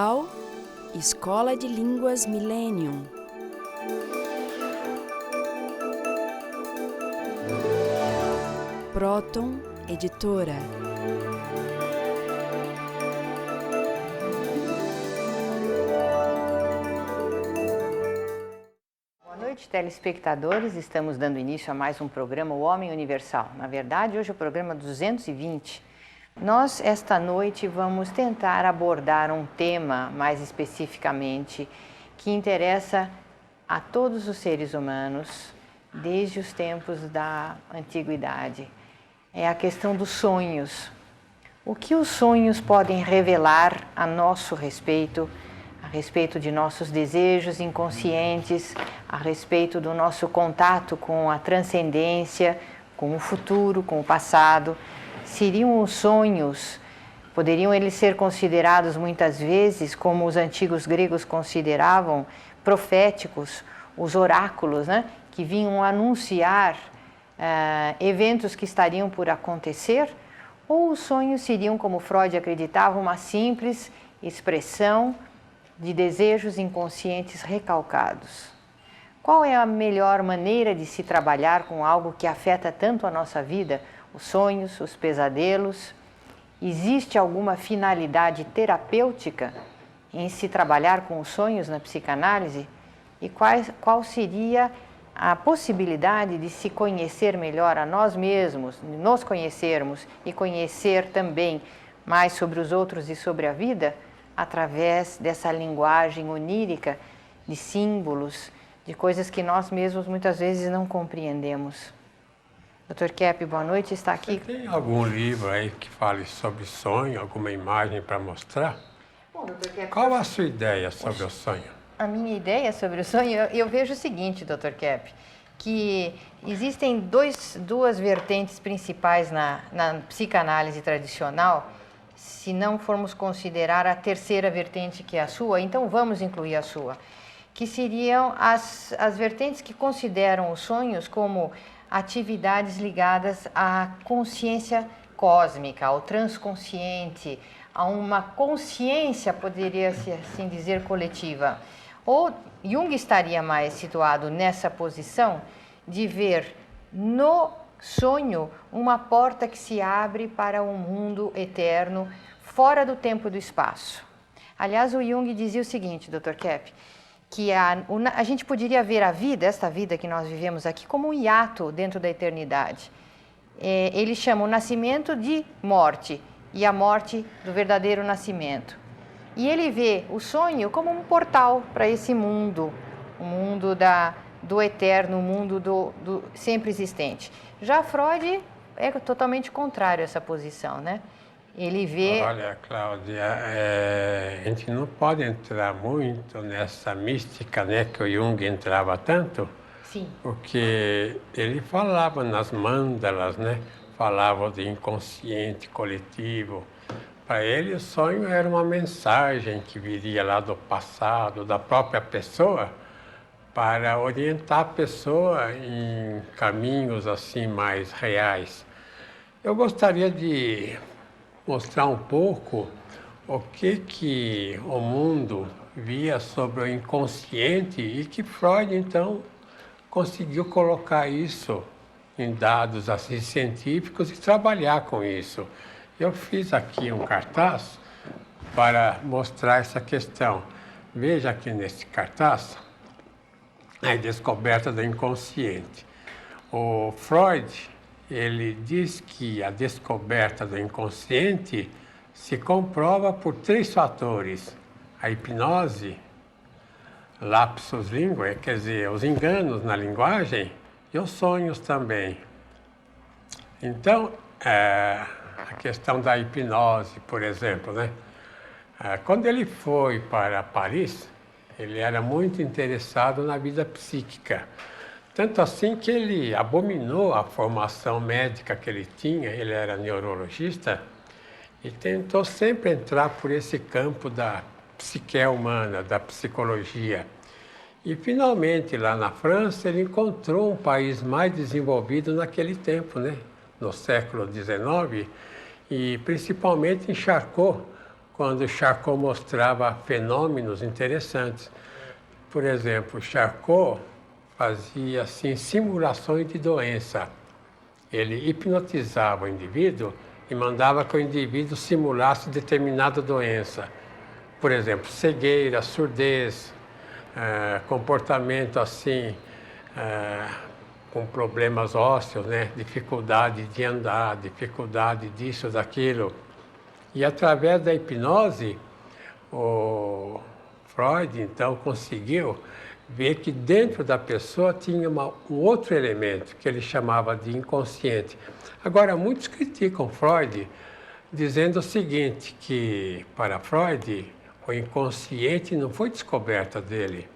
Editorial Escola de Línguas Millennium. Próton Editora. Boa noite, telespectadores. Estamos dando início a mais um programa, O Homem Universal. Na verdade, hoje é o programa 220. Nós, esta noite, vamos tentar abordar um tema mais especificamente que interessa a todos os seres humanos desde os tempos da antiguidade. É a questão dos sonhos. O que os sonhos podem revelar a nosso respeito, a respeito de nossos desejos inconscientes, a respeito do nosso contato com a transcendência, com o futuro, com o passado. Seriam os sonhos, poderiam eles ser considerados muitas vezes, como os antigos gregos consideravam, proféticos, os oráculos, né? Que vinham anunciar eventos que estariam por acontecer? Ou os sonhos seriam, como Freud acreditava, uma simples expressão de desejos inconscientes recalcados? Qual é a melhor maneira de se trabalhar com algo que afeta tanto a nossa vida? Os sonhos, os pesadelos? Existe alguma finalidade terapêutica em se trabalhar com os sonhos na psicanálise? E qual seria a possibilidade de se conhecer melhor a nós mesmos, de nos conhecermos e conhecer também mais sobre os outros e sobre a vida, através dessa linguagem onírica de símbolos, de coisas que nós mesmos muitas vezes não compreendemos? Dr. Kepp, boa noite, está aqui. Você tem algum livro aí que fale sobre sonho, alguma imagem para mostrar? Bom, Dr. Kepp, qual a sua ideia sobre o sonho? A minha ideia sobre o sonho, eu vejo o seguinte, Dr. Kepp, que existem duas vertentes principais na psicanálise tradicional. Se não formos considerar a terceira vertente, que é a sua, então vamos incluir a sua, que seriam as vertentes que consideram os sonhos como atividades ligadas à consciência cósmica, ao transconsciente, a uma consciência, poderia-se assim dizer, coletiva. Ou Jung estaria mais situado nessa posição de ver no sonho uma porta que se abre para um mundo eterno, fora do tempo e do espaço. Aliás, o Jung dizia o seguinte, Dr. Kepp, que a gente poderia ver a vida, esta vida que nós vivemos aqui, como um hiato dentro da eternidade. Ele chama o nascimento de morte e a morte do verdadeiro nascimento. E ele vê o sonho como um portal para esse mundo, o mundo do eterno, o mundo do sempre existente. Já Freud é totalmente contrário a essa posição, né? Ele vê... Olha, Cláudia, a gente não pode entrar muito nessa mística, né, que o Jung entrava tanto. Sim. Porque ele falava nas mândalas, né? Falava de inconsciente coletivo. Para ele, o sonho era uma mensagem que viria lá do passado, da própria pessoa, para orientar a pessoa em caminhos assim mais reais. Eu gostaria de mostrar um pouco o que o mundo via sobre o inconsciente e que Freud, então, conseguiu colocar isso em dados assim, científicos e trabalhar com isso. Eu fiz aqui um cartaz para mostrar essa questão. Veja aqui nesse cartaz a descoberta do inconsciente. O Freud, ele diz que a descoberta do inconsciente se comprova por 3 fatores: a hipnose, lapsus linguae, quer dizer, os enganos na linguagem, e os sonhos também. Então, a questão da hipnose, por exemplo, né? Quando ele foi para Paris, ele era muito interessado na vida psíquica. Tanto assim que ele abominou a formação médica que ele tinha, ele era neurologista, e tentou sempre entrar por esse campo da psique humana, da psicologia. E, finalmente, lá na França, ele encontrou um país mais desenvolvido naquele tempo, né? No século XIX, e principalmente em Charcot, quando Charcot mostrava fenômenos interessantes. Por exemplo, Charcot fazia assim, simulações de doença. Ele hipnotizava o indivíduo e mandava que o indivíduo simulasse determinada doença. Por exemplo, cegueira, surdez, comportamento assim, com problemas ósseos, né? Dificuldade de andar, dificuldade disso, daquilo. E através da hipnose, o Freud, então, conseguiu ver que dentro da pessoa tinha um outro elemento, que ele chamava de inconsciente. Agora, muitos criticam Freud, dizendo o seguinte, que para Freud, o inconsciente não foi descoberta dele.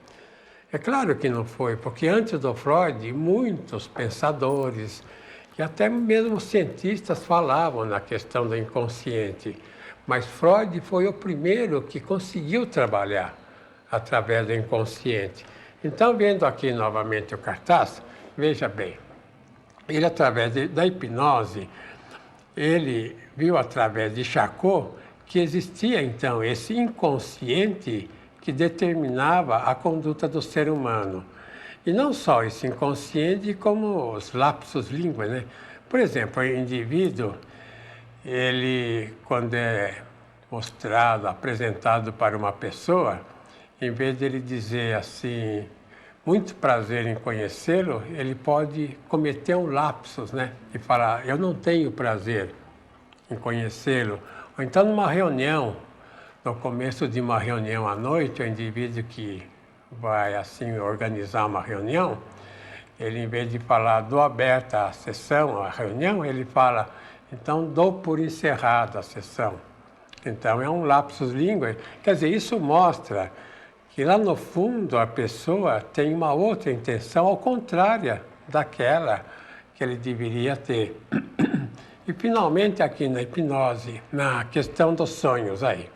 É claro que não foi, porque antes do Freud, muitos pensadores e até mesmo cientistas falavam na questão do inconsciente. Mas Freud foi o primeiro que conseguiu trabalhar através do inconsciente. Então, vendo aqui novamente o cartaz, veja bem, ele através da hipnose, ele viu através de Charcot que existia então esse inconsciente que determinava a conduta do ser humano. E não só esse inconsciente, como os lapsus linguae, né? Por exemplo, o indivíduo, ele, quando é mostrado, apresentado para uma pessoa, em vez de ele dizer assim, muito prazer em conhecê-lo, ele pode cometer um lapsus, né? E falar, eu não tenho prazer em conhecê-lo. Ou então, numa reunião, no começo de uma reunião à noite, o indivíduo que vai assim organizar uma reunião, ele em vez de falar dou aberta a sessão, a reunião, ele fala, então dou por encerrada a sessão. Então é um lapsus linguae, quer dizer, isso mostra que lá no fundo a pessoa tem uma outra intenção, ao contrário daquela que ele deveria ter. E finalmente aqui na hipnose, na questão dos sonhos aí.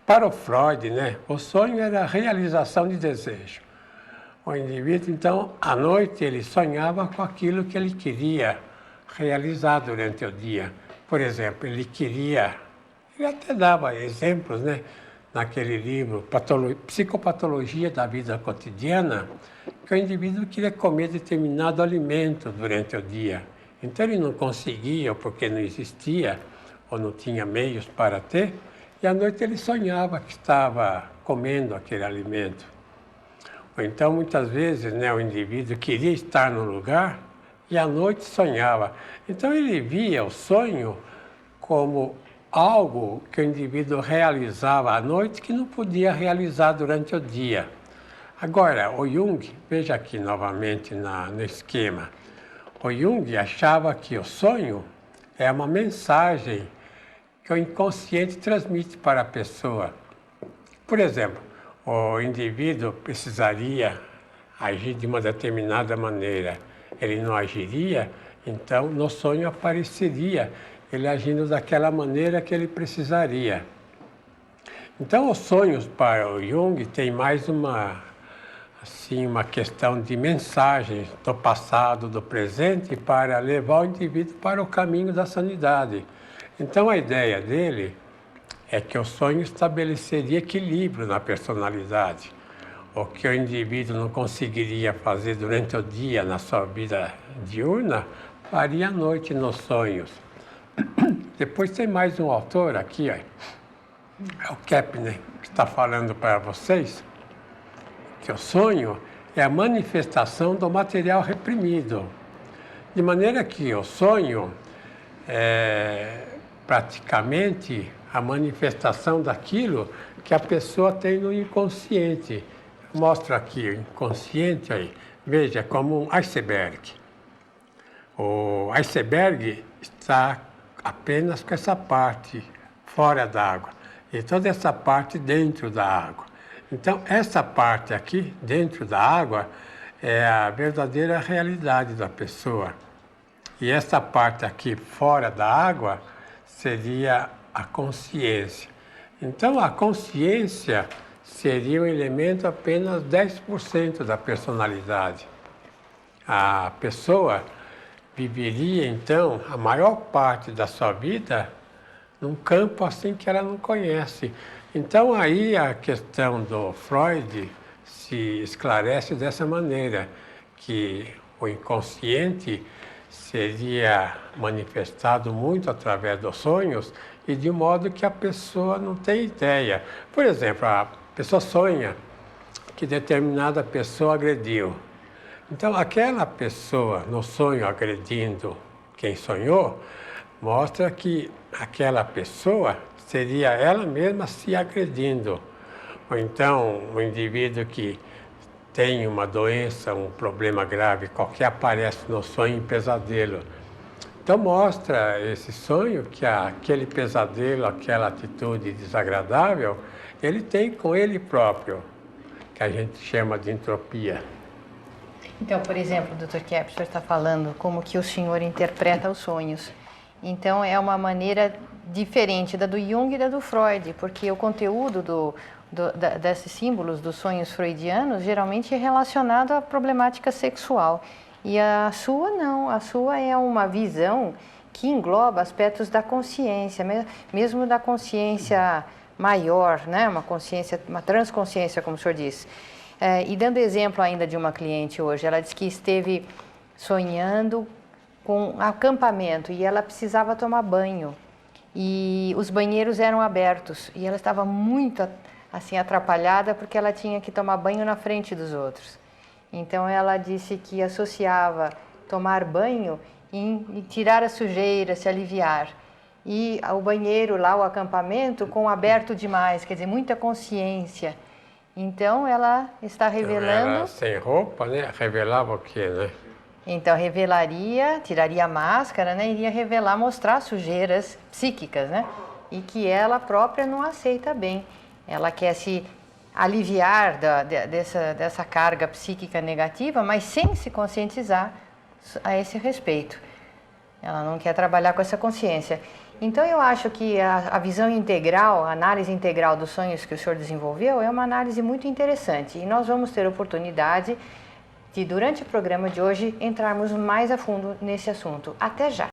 Para o Freud, né, o sonho era a realização de desejo. O indivíduo, então, à noite ele sonhava com aquilo que ele queria realizar durante o dia. Por exemplo, ele até dava exemplos, né, naquele livro, Psicopatologia da Vida Cotidiana, que o indivíduo queria comer determinado alimento durante o dia. Então ele não conseguia, porque não existia, ou não tinha meios para ter, e à noite ele sonhava que estava comendo aquele alimento. Ou então, muitas vezes, né, o indivíduo queria estar no lugar e à noite sonhava. Então ele via o sonho como algo que o indivíduo realizava à noite que não podia realizar durante o dia. Agora, o Jung, veja aqui novamente no esquema, o Jung achava que o sonho é uma mensagem que o inconsciente transmite para a pessoa. Por exemplo, o indivíduo precisaria agir de uma determinada maneira. Ele não agiria, então no sonho apareceria ele agindo daquela maneira que ele precisaria. Então os sonhos para o Jung tem mais uma questão de mensagens do passado, do presente, para levar o indivíduo para o caminho da sanidade. Então a ideia dele é que o sonho estabeleceria equilíbrio na personalidade. O que o indivíduo não conseguiria fazer durante o dia na sua vida diurna, faria à noite nos sonhos. Depois tem mais um autor aqui, ó, é o Kepner, que está falando para vocês que o sonho é a manifestação do material reprimido. De maneira que o sonho é praticamente a manifestação daquilo que a pessoa tem no inconsciente. Mostra aqui o inconsciente aí. Veja, como um iceberg. O iceberg está apenas com essa parte fora da água e toda essa parte dentro da água. Então, essa parte aqui, dentro da água, é a verdadeira realidade da pessoa. E essa parte aqui, fora da água, seria a consciência. Então, a consciência seria um elemento apenas 10% da personalidade. A pessoa viveria, então, a maior parte da sua vida num campo assim que ela não conhece. Então aí a questão do Freud se esclarece dessa maneira, que o inconsciente seria manifestado muito através dos sonhos e de modo que a pessoa não tem ideia. Por exemplo, a pessoa sonha que determinada pessoa agrediu. Então, aquela pessoa no sonho agredindo quem sonhou, mostra que aquela pessoa seria ela mesma se agredindo. Ou então, um indivíduo que tem uma doença, um problema grave, qualquer aparece no sonho em pesadelo. Então mostra esse sonho que aquele pesadelo, aquela atitude desagradável, ele tem com ele próprio, que a gente chama de entropia. Então, por exemplo, Dr. Kepp, o senhor está falando como que o senhor interpreta os sonhos. Então, é uma maneira diferente da do Jung e da do Freud, porque o conteúdo desses símbolos dos sonhos freudianos geralmente é relacionado à problemática sexual. E a sua não, a sua é uma visão que engloba aspectos da consciência, mesmo da consciência maior, né? Uma consciência, uma transconsciência, como o senhor disse. E dando exemplo ainda de uma cliente hoje, ela disse que esteve sonhando com acampamento e ela precisava tomar banho e os banheiros eram abertos e ela estava muito assim atrapalhada porque ela tinha que tomar banho na frente dos outros. Então ela disse que associava tomar banho em tirar a sujeira, se aliviar. E o banheiro lá, o acampamento, com aberto demais, quer dizer, muita consciência. Então ela está revelando... Ela sem roupa, né? Revelava o quê, né? Então revelaria, tiraria a máscara, né? Iria revelar, mostrar sujeiras psíquicas, né? E que ela própria não aceita bem. Ela quer se aliviar dessa carga psíquica negativa, mas sem se conscientizar a esse respeito. Ela não quer trabalhar com essa consciência. Então eu acho que a visão integral, a análise integral dos sonhos que o senhor desenvolveu é uma análise muito interessante. E nós vamos ter oportunidade de, durante o programa de hoje, entrarmos mais a fundo nesse assunto. Até já!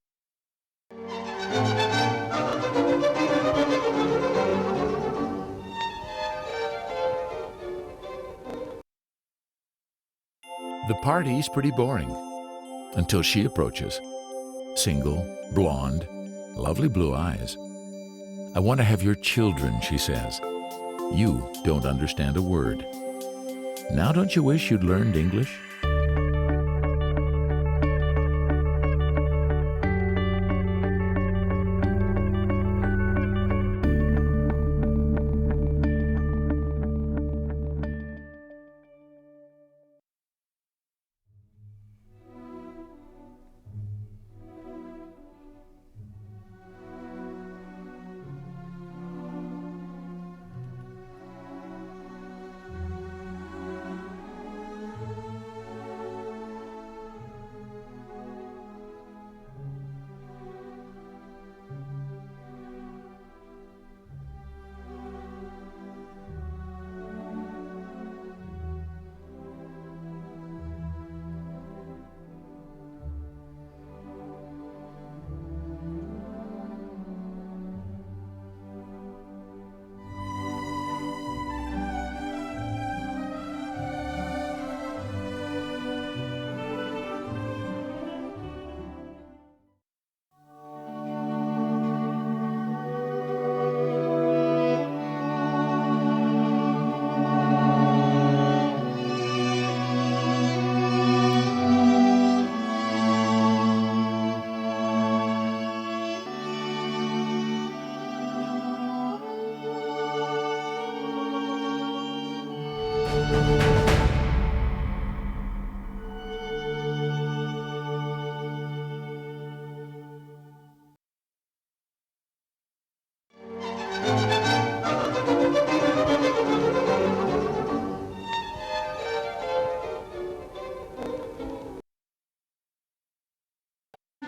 The party's pretty boring until she approaches. Single, blonde, lovely blue eyes. I want to have your children, she says. You don't understand a word. Now don't you wish you'd learned English?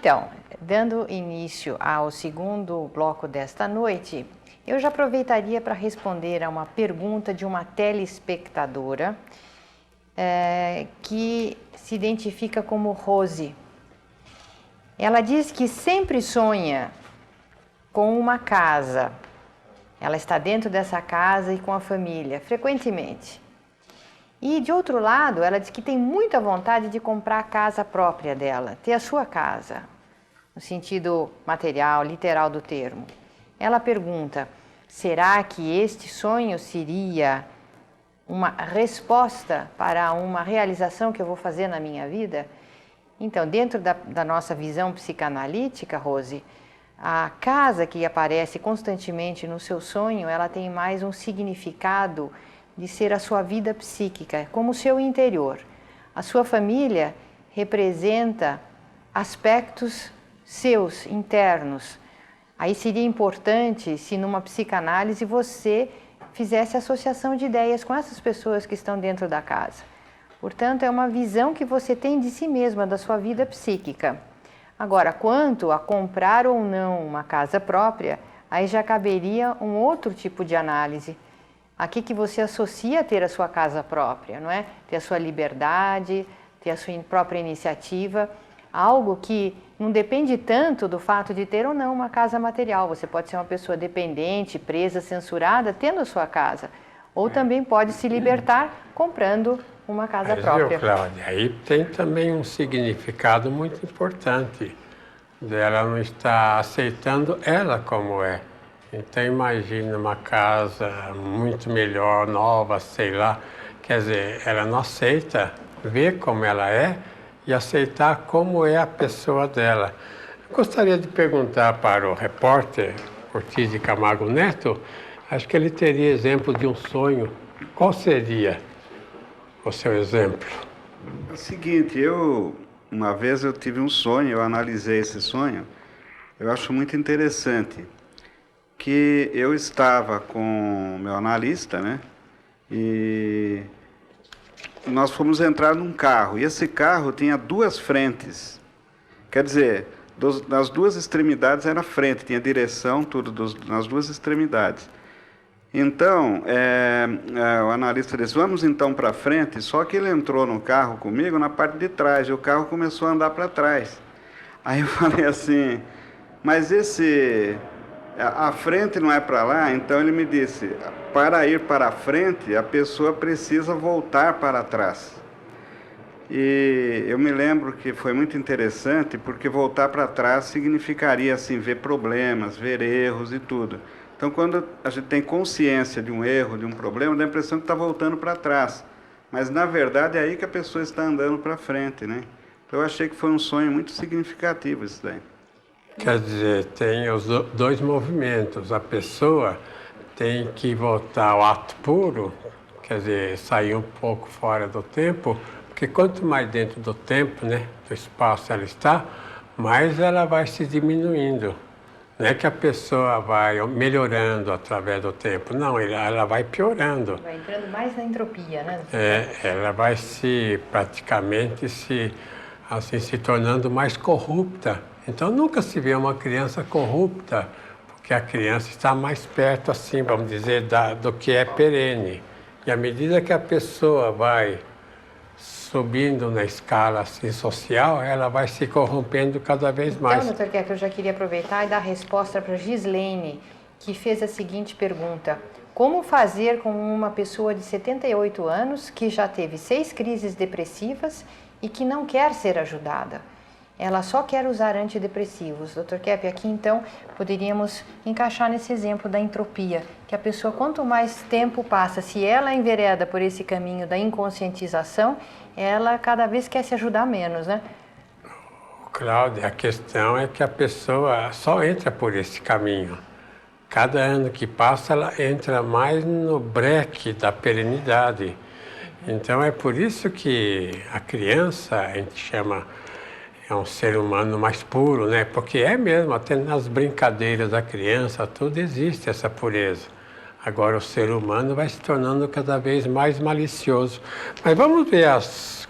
Então, dando início ao segundo bloco desta noite, eu já aproveitaria para responder a uma pergunta de uma telespectadora que se identifica como Rose. Ela diz que sempre sonha com uma casa. Ela está dentro dessa casa e com a família, frequentemente. E, de outro lado, ela diz que tem muita vontade de comprar a casa própria dela, ter a sua casa, no sentido material, literal do termo. Ela pergunta, será que este sonho seria uma resposta para uma realização que eu vou fazer na minha vida? Então, dentro da nossa visão psicanalítica, Rose, a casa que aparece constantemente no seu sonho, ela tem mais um significado de ser a sua vida psíquica, como o seu interior. A sua família representa aspectos seus, internos. Aí seria importante se numa psicanálise você fizesse associação de ideias com essas pessoas que estão dentro da casa. Portanto, é uma visão que você tem de si mesma, da sua vida psíquica. Agora, quanto a comprar ou não uma casa própria, aí já caberia um outro tipo de análise. Aqui que você associa ter a sua casa própria, não é? Ter a sua liberdade, ter a sua própria iniciativa, algo que não depende tanto do fato de ter ou não uma casa material. Você pode ser uma pessoa dependente, presa, censurada, tendo a sua casa. Ou também pode se libertar comprando uma casa própria. Viu, Cláudia, aí tem também um significado muito importante dela não estar aceitando ela como é. Então imagina uma casa muito melhor, nova, sei lá. Quer dizer, ela não aceita ver como ela é e aceitar como é a pessoa dela. Gostaria de perguntar para o repórter Ortiz de Camargo Neto, acho que ele teria exemplo de um sonho. Qual seria o seu exemplo? É o seguinte, uma vez eu tive um sonho, eu analisei esse sonho, eu acho muito interessante, que eu estava com o meu analista, né, e nós fomos entrar num carro, e esse carro tinha duas frentes, quer dizer, nas duas extremidades era frente, tinha direção, tudo nas duas extremidades. Então, o analista disse, vamos então para frente, só que ele entrou no carro comigo na parte de trás, e o carro começou a andar para trás. Aí eu falei assim, mas a frente não é para lá? Então ele me disse, para ir para a frente, a pessoa precisa voltar para trás. E eu me lembro que foi muito interessante, porque voltar para trás significaria assim, ver problemas, ver erros e tudo. Então, quando a gente tem consciência de um erro, de um problema, dá a impressão que está voltando para trás. Mas, na verdade, é aí que a pessoa está andando para frente, né? Então, eu achei que foi um sonho muito significativo isso daí. Quer dizer, tem os dois movimentos. A pessoa tem que voltar ao ato puro, quer dizer, sair um pouco fora do tempo, porque quanto mais dentro do tempo, né, do espaço ela está, mais ela vai se diminuindo. Não é que a pessoa vai melhorando através do tempo, não, ela vai piorando. Vai entrando mais na entropia, né? Ela vai praticamente se tornando mais corrupta. Então nunca se vê uma criança corrupta, porque a criança está mais perto, assim, vamos dizer, do que é perene. E à medida que a pessoa vai subindo na escala assim, social, ela vai se corrompendo cada vez mais. Então, Dr. Keck, eu já queria aproveitar e dar a resposta para Gislene, que fez a seguinte pergunta. Como fazer com uma pessoa de 78 anos que já teve 6 crises depressivas e que não quer ser ajudada? Ela só quer usar antidepressivos. Dr. Kepp, aqui então poderíamos encaixar nesse exemplo da entropia, que a pessoa, quanto mais tempo passa, se ela envereda por esse caminho da inconscientização, ela cada vez quer se ajudar menos, né? Cláudia, a questão é que a pessoa só entra por esse caminho. Cada ano que passa, ela entra mais no breque da perenidade. Então, é por isso que a criança, a gente chama, é um ser humano mais puro, né? Porque é mesmo, até nas brincadeiras da criança, tudo existe essa pureza. Agora o ser humano vai se tornando cada vez mais malicioso. Mas vamos ver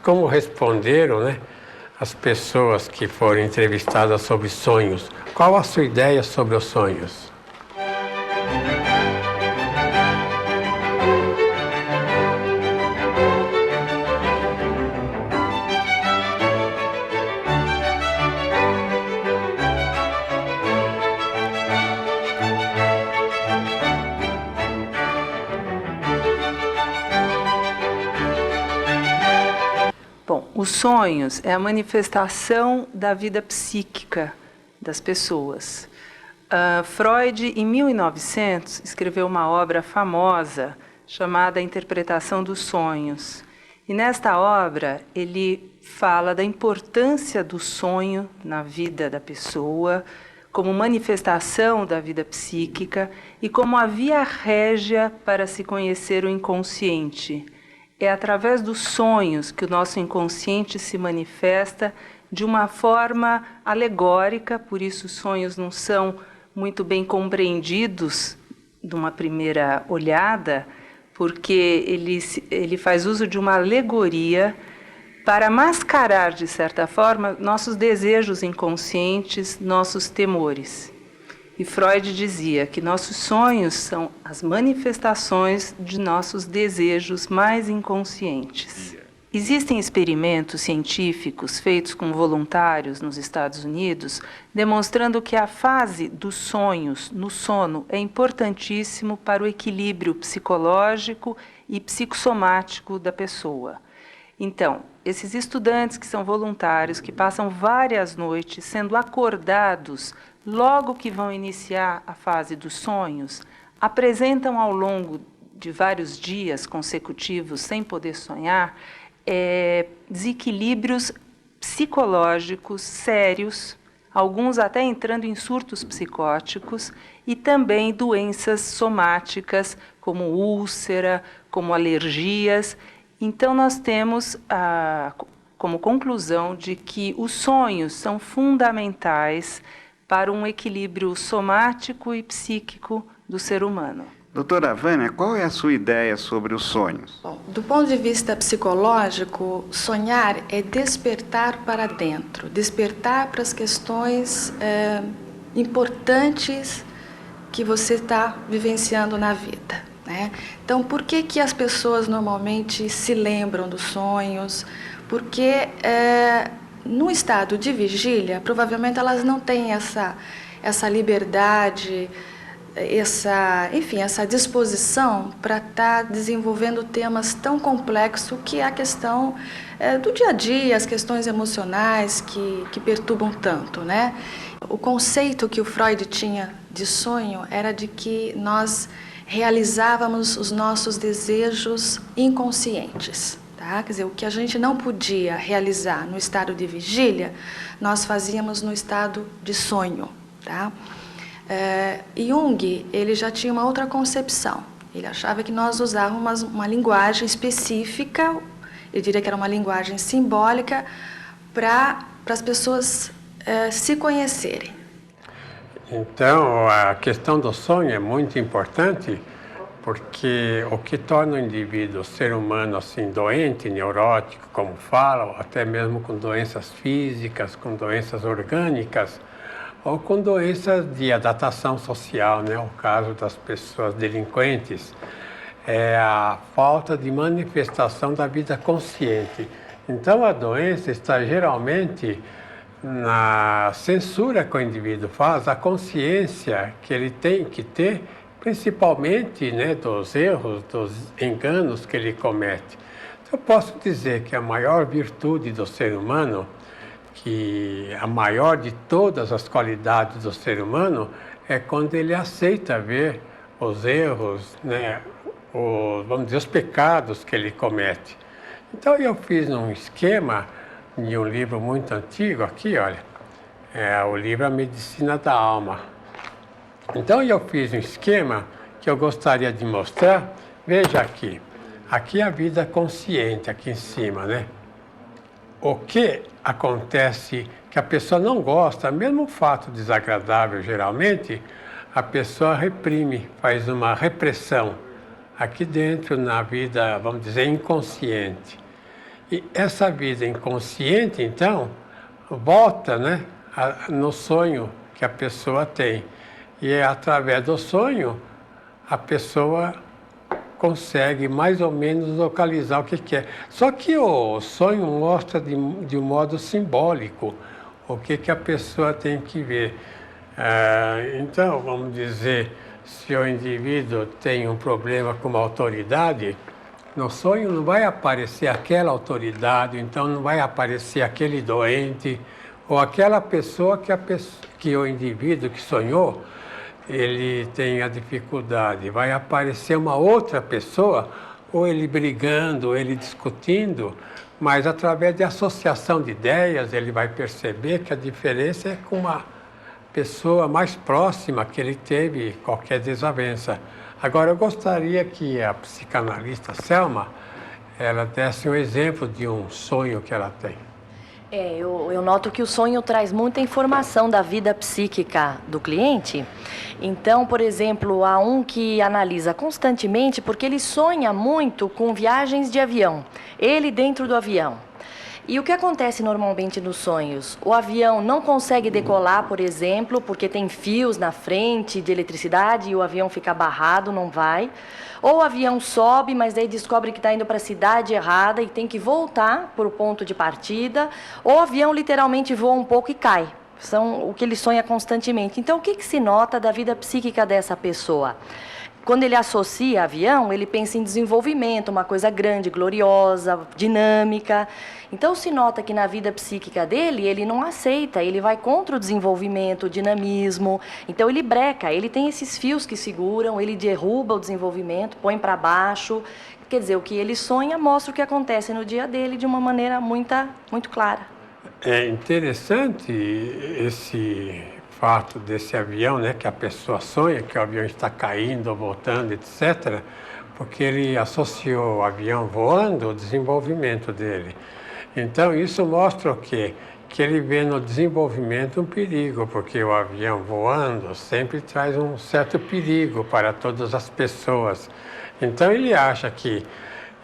como responderam, né, as pessoas que foram entrevistadas sobre sonhos. Qual a sua ideia sobre os sonhos? Bom, os sonhos é a manifestação da vida psíquica das pessoas. Freud, em 1900, escreveu uma obra famosa chamada A Interpretação dos Sonhos. E nesta obra ele fala da importância do sonho na vida da pessoa, como manifestação da vida psíquica e como a via régia para se conhecer o inconsciente. É através dos sonhos que o nosso inconsciente se manifesta de uma forma alegórica, por isso os sonhos não são muito bem compreendidos de uma primeira olhada, porque ele faz uso de uma alegoria para mascarar, de certa forma, nossos desejos inconscientes, nossos temores. E Freud dizia que nossos sonhos são as manifestações de nossos desejos mais inconscientes. Existem experimentos científicos feitos com voluntários nos Estados Unidos demonstrando que a fase dos sonhos no sono é importantíssimo para o equilíbrio psicológico e psicossomático da pessoa. Então, esses estudantes que são voluntários, que passam várias noites sendo acordados logo que vão iniciar a fase dos sonhos, apresentam ao longo de vários dias consecutivos, sem poder sonhar, desequilíbrios psicológicos sérios, alguns até entrando em surtos psicóticos, e também doenças somáticas, como úlcera, como alergias. Então, nós temos como conclusão de que os sonhos são fundamentais para um equilíbrio somático e psíquico do ser humano. Doutora Vânia, qual é a sua ideia sobre os sonhos? Bom, do ponto de vista psicológico, sonhar é despertar para dentro, despertar para as questões importantes que você está vivenciando na vida, né? Então, por que as pessoas normalmente se lembram dos sonhos? Porque no estado de vigília, provavelmente elas não têm essa liberdade, essa disposição para estar desenvolvendo temas tão complexos que é a questão do dia a dia, as questões emocionais que perturbam tanto, né? O conceito que o Freud tinha de sonho era de que nós realizávamos os nossos desejos inconscientes. Tá? Quer dizer, o que a gente não podia realizar no estado de vigília, nós fazíamos no estado de sonho. Tá? Jung, ele já tinha uma outra concepção. Ele achava que nós usávamos uma linguagem específica, eu diria que era uma linguagem simbólica, para as pessoas se conhecerem. Então, a questão do sonho é muito importante, porque o que torna o indivíduo, o ser humano, assim, doente, neurótico, como falam, até mesmo com doenças físicas, com doenças orgânicas, ou com doenças de adaptação social, né? O caso das pessoas delinquentes, é a falta de manifestação da vida consciente. Então, a doença está geralmente na censura que o indivíduo faz, a consciência que ele tem que ter, principalmente, né, dos erros, dos enganos que ele comete. Então, eu posso dizer que a maior virtude do ser humano, que a maior de todas as qualidades do ser humano, é quando ele aceita ver os erros, né, vamos dizer, os pecados que ele comete. Então, eu fiz um esquema de um livro muito antigo, aqui, olha, é o livro A Medicina da Alma. Então, eu fiz um esquema que eu gostaria de mostrar. Veja aqui, aqui é a vida consciente, aqui em cima, né? O que acontece que a pessoa não gosta, mesmo o fato desagradável, geralmente, a pessoa reprime, faz uma repressão aqui dentro na vida, vamos dizer, inconsciente. E essa vida inconsciente, então, volta, né, no sonho que a pessoa tem. E é através do sonho a pessoa consegue mais ou menos localizar o que quer. Só que o sonho mostra de um modo simbólico o que a pessoa tem que ver. Então, vamos dizer, se o indivíduo tem um problema com uma autoridade, No sonho não vai aparecer aquela autoridade, então não vai aparecer aquele doente ou aquela pessoa que o indivíduo que sonhou, ele tem a dificuldade. Vai aparecer uma outra pessoa, ou ele brigando, ou ele discutindo, mas através de associação de ideias ele vai perceber que a diferença é com uma pessoa mais próxima que ele teve qualquer desavença. Agora, eu gostaria que a psicanalista Selma, ela desse um exemplo de um sonho que ela tem. Eu noto que o sonho traz muita informação da vida psíquica do cliente. Então, por exemplo, há um que analisa constantemente porque ele sonha muito com viagens de avião, ele dentro do avião. E o que acontece normalmente nos sonhos? O avião não consegue decolar, por exemplo, porque tem fios na frente de eletricidade e o avião fica barrado, não vai. Ou o avião sobe, mas daí descobre que está indo para a cidade errada e tem que voltar para o ponto de partida. Ou o avião literalmente voa um pouco e cai. São o que ele sonha constantemente. Então, o que se nota da vida psíquica dessa pessoa? Quando ele associa avião, ele pensa em desenvolvimento, uma coisa grande, gloriosa, dinâmica. Então, se nota que na vida psíquica dele, ele não aceita, ele vai contra o desenvolvimento, o dinamismo. Então, ele breca, ele tem esses fios que seguram, ele derruba o desenvolvimento, põe para baixo. Quer dizer, o que ele sonha mostra o que acontece no dia dele de uma maneira muito clara. É interessante esse fato desse avião, né, que a pessoa sonha que o avião está caindo ou voltando, etc., porque ele associou o avião voando ao desenvolvimento dele. Então, isso mostra o quê? Que ele vê no desenvolvimento um perigo, porque o avião voando sempre traz um certo perigo para todas as pessoas. Então, ele acha que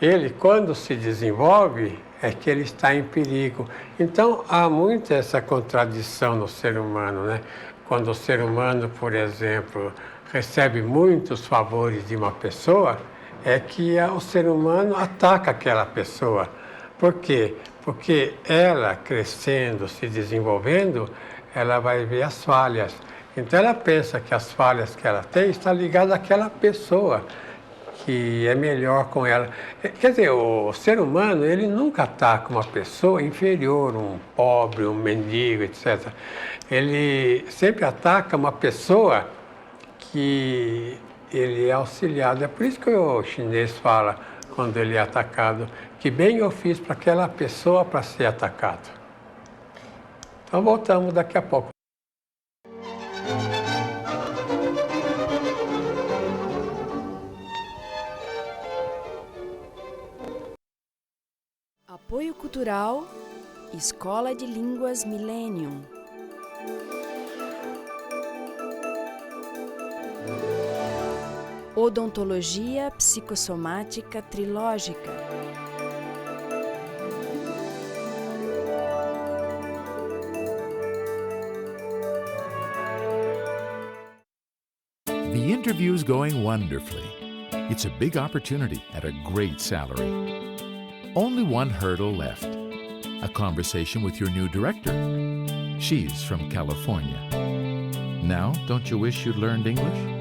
ele, quando se desenvolve, é que ele está em perigo. Então, há muito essa contradição no ser humano, né? Quando o ser humano, por exemplo, recebe muitos favores de uma pessoa, é que o ser humano ataca aquela pessoa. Por quê? Porque ela, crescendo, se desenvolvendo, ela vai ver as falhas. Então, ela pensa que as falhas que ela tem estão ligadas àquela pessoa, que é melhor com ela. Quer dizer, o ser humano, ele nunca ataca uma pessoa inferior, um pobre, um mendigo, etc. Ele sempre ataca uma pessoa que ele é auxiliado. É por isso que o chinês fala, quando ele é atacado, que bem eu fiz para aquela pessoa para ser atacado. Então, voltamos daqui a pouco. Apoio Cultural, Escola de Línguas Millennium. Odontologia Psicossomática Trilógica. The interview's going wonderfully. It's a big opportunity at a great salary. Only one hurdle left. A conversation with your new director. She's from California. Now, don't you wish you'd learned English?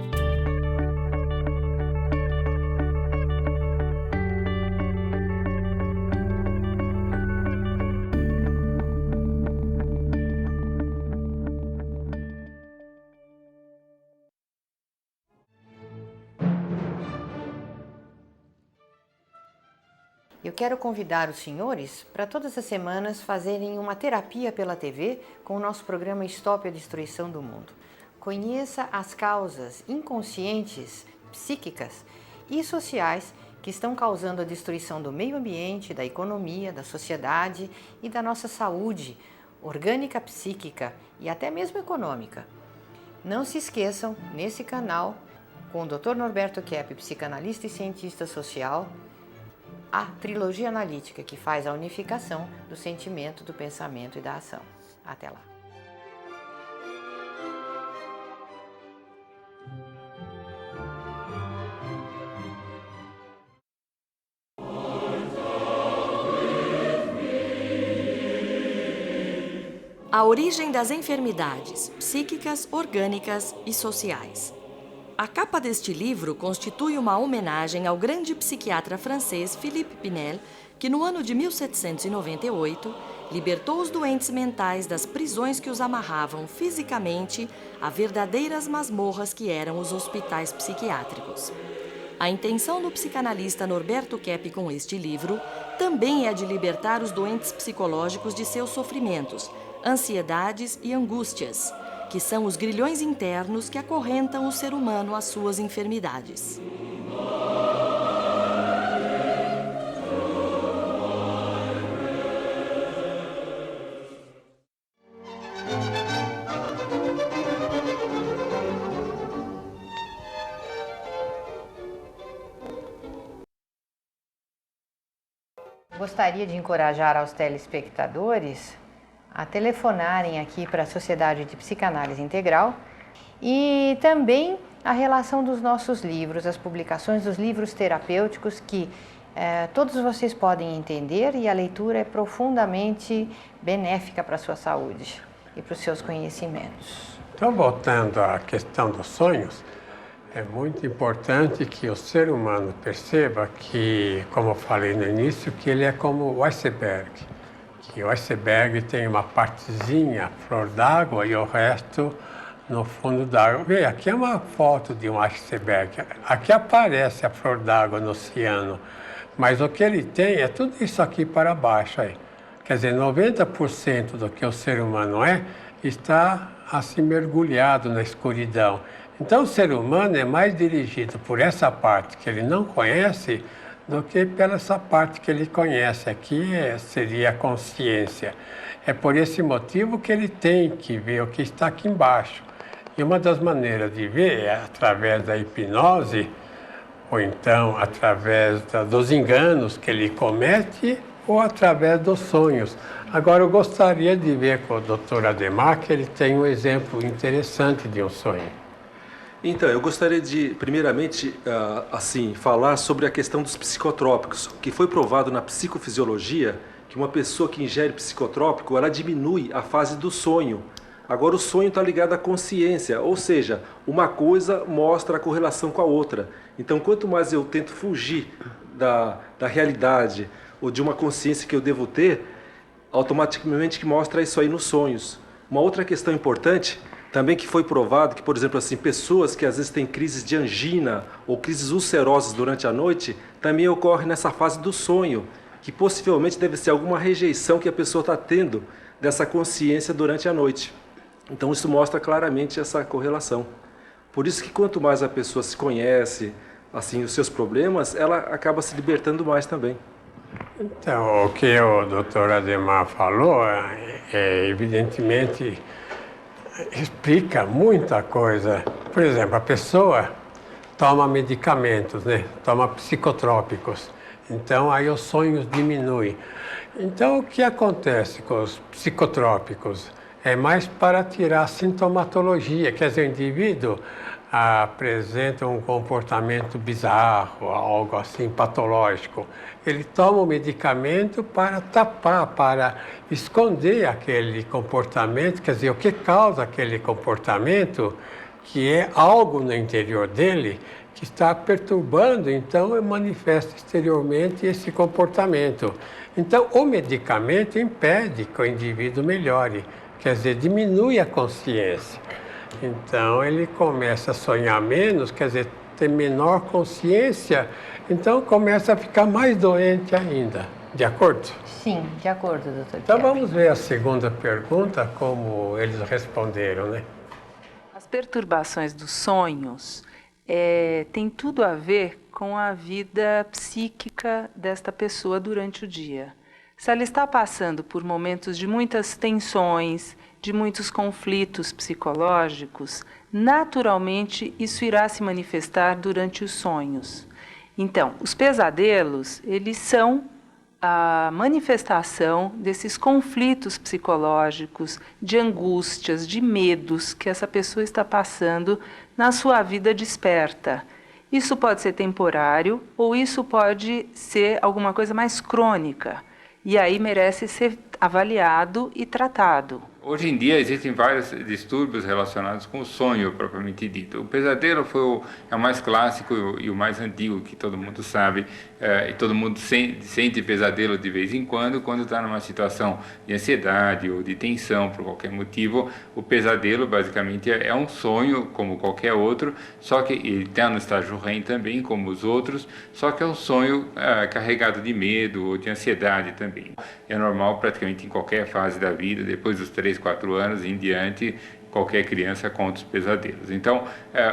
Eu quero convidar os senhores para todas as semanas fazerem uma terapia pela TV com o nosso programa Stop a Destruição do Mundo. Conheça as causas inconscientes, psíquicas e sociais que estão causando a destruição do meio ambiente, da economia, da sociedade e da nossa saúde orgânica, psíquica e até mesmo econômica. Não se esqueçam, nesse canal, com o Dr. Norberto Kepp, psicanalista e cientista social, a trilogia analítica que faz a unificação do sentimento, do pensamento e da ação. Até lá! A origem das enfermidades psíquicas, orgânicas e sociais. A capa deste livro constitui uma homenagem ao grande psiquiatra francês Philippe Pinel, que no ano de 1798 libertou os doentes mentais das prisões que os amarravam fisicamente a verdadeiras masmorras que eram os hospitais psiquiátricos. A intenção do psicanalista Norberto Kepp com este livro também é a de libertar os doentes psicológicos de seus sofrimentos, ansiedades e angústias, que são os grilhões internos que acorrentam o ser humano às suas enfermidades. Gostaria de encorajar aos telespectadores a telefonarem aqui para a Sociedade de Psicanálise Integral e também a relação dos nossos livros, as publicações dos livros terapêuticos que todos vocês podem entender e a leitura é profundamente benéfica para a sua saúde e para os seus conhecimentos. Então, voltando à questão dos sonhos, é muito importante que o ser humano perceba que, como eu falei no início, que ele é como o iceberg. Que o iceberg tem uma partezinha, flor d'água, e o resto no fundo d'água. Veja, aqui é uma foto de um iceberg. Aqui aparece a flor d'água no oceano, mas o que ele tem é tudo isso aqui para baixo. Aí. Quer dizer, 90% do que o ser humano está assim mergulhado na escuridão. Então, o ser humano é mais dirigido por essa parte que ele não conhece do que pela essa parte que ele conhece. Aqui seria a consciência. É por esse motivo que ele tem que ver o que está aqui embaixo. E uma das maneiras de ver é através da hipnose, ou então através dos enganos que ele comete, ou através dos sonhos. Agora, eu gostaria de ver com o Dr. Ademar que ele tem um exemplo interessante de um sonho. Então, eu gostaria de, primeiramente, falar sobre a questão dos psicotrópicos, que foi provado na psicofisiologia que uma pessoa que ingere psicotrópico, ela diminui a fase do sonho. Agora, o sonho está ligado à consciência, ou seja, uma coisa mostra a correlação com a outra. Então, quanto mais eu tento fugir da realidade ou de uma consciência que eu devo ter, automaticamente que mostra isso aí nos sonhos. Uma outra questão importante também que foi provado que, por exemplo, assim, pessoas que às vezes têm crises de angina ou crises ulcerosas durante a noite, também ocorre nessa fase do sonho, que possivelmente deve ser alguma rejeição que a pessoa está tendo dessa consciência durante a noite. Então isso mostra claramente essa correlação. Por isso que quanto mais a pessoa se conhece, assim, os seus problemas, ela acaba se libertando mais também. Então, o que o Dr. Ademar falou, evidentemente, explica muita coisa. Por exemplo, a pessoa toma medicamentos, né? Toma psicotrópicos. Então, aí os sonhos diminuem. Então, o que acontece com os psicotrópicos? É mais para tirar a sintomatologia, quer dizer, o indivíduo apresenta um comportamento bizarro, algo assim patológico. Ele toma o medicamento para tapar, para esconder aquele comportamento, quer dizer, o que causa aquele comportamento, que é algo no interior dele que está perturbando, então manifesta exteriormente esse comportamento. Então, o medicamento impede que o indivíduo melhore, quer dizer, diminui a consciência. Então, ele começa a sonhar menos, quer dizer, ter menor consciência, então começa a ficar mais doente ainda. De acordo? Sim, de acordo, doutor. Então, vamos ver a segunda pergunta, como eles responderam, né? As perturbações dos sonhos têm tudo a ver com a vida psíquica desta pessoa durante o dia. Se ela está passando por momentos de muitas tensões, de muitos conflitos psicológicos, naturalmente isso irá se manifestar durante os sonhos. Então, os pesadelos, eles são a manifestação desses conflitos psicológicos, de angústias, de medos que essa pessoa está passando na sua vida desperta. Isso pode ser temporário ou isso pode ser alguma coisa mais crônica. E aí merece ser avaliado e tratado. Hoje em dia existem vários distúrbios relacionados com o sonho propriamente dito. O pesadelo é o mais clássico e o mais antigo, que todo mundo sabe, e todo mundo sente pesadelo de vez em quando está numa situação de ansiedade ou de tensão por qualquer motivo. O pesadelo basicamente é um sonho como qualquer outro, só que ele está no estágio REM também, como os outros, só que é um sonho carregado de medo ou de ansiedade também. É normal praticamente em qualquer fase da vida, depois dos 3, 4 anos em diante, qualquer criança conta os pesadelos. Então,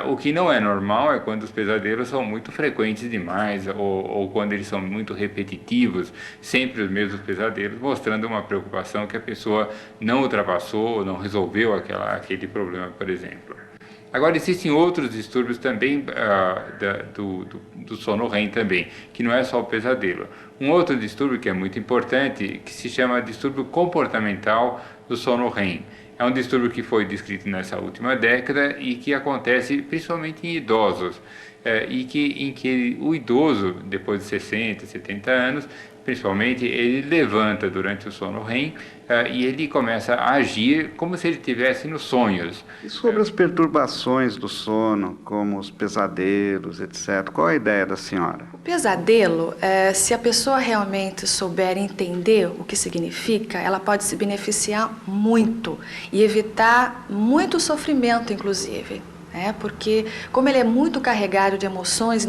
o que não é normal é quando os pesadelos são muito frequentes demais ou quando eles são muito repetitivos, sempre os mesmos pesadelos, mostrando uma preocupação que a pessoa não ultrapassou ou não resolveu aquele problema, por exemplo. Agora, existem outros distúrbios também do sono REM também, que não é só o pesadelo. Um outro distúrbio que é muito importante, que se chama distúrbio comportamental do sono REM. É um distúrbio que foi descrito nessa última década e que acontece principalmente em idosos, em que o idoso, depois de 60, 70 anos, principalmente, ele levanta durante o sono REM e ele começa a agir como se ele estivesse nos sonhos. E sobre as perturbações do sono, como os pesadelos, etc., qual a ideia da senhora? O pesadelo, se a pessoa realmente souber entender o que significa, ela pode se beneficiar muito e evitar muito sofrimento, inclusive. Porque como ele é muito carregado de emoções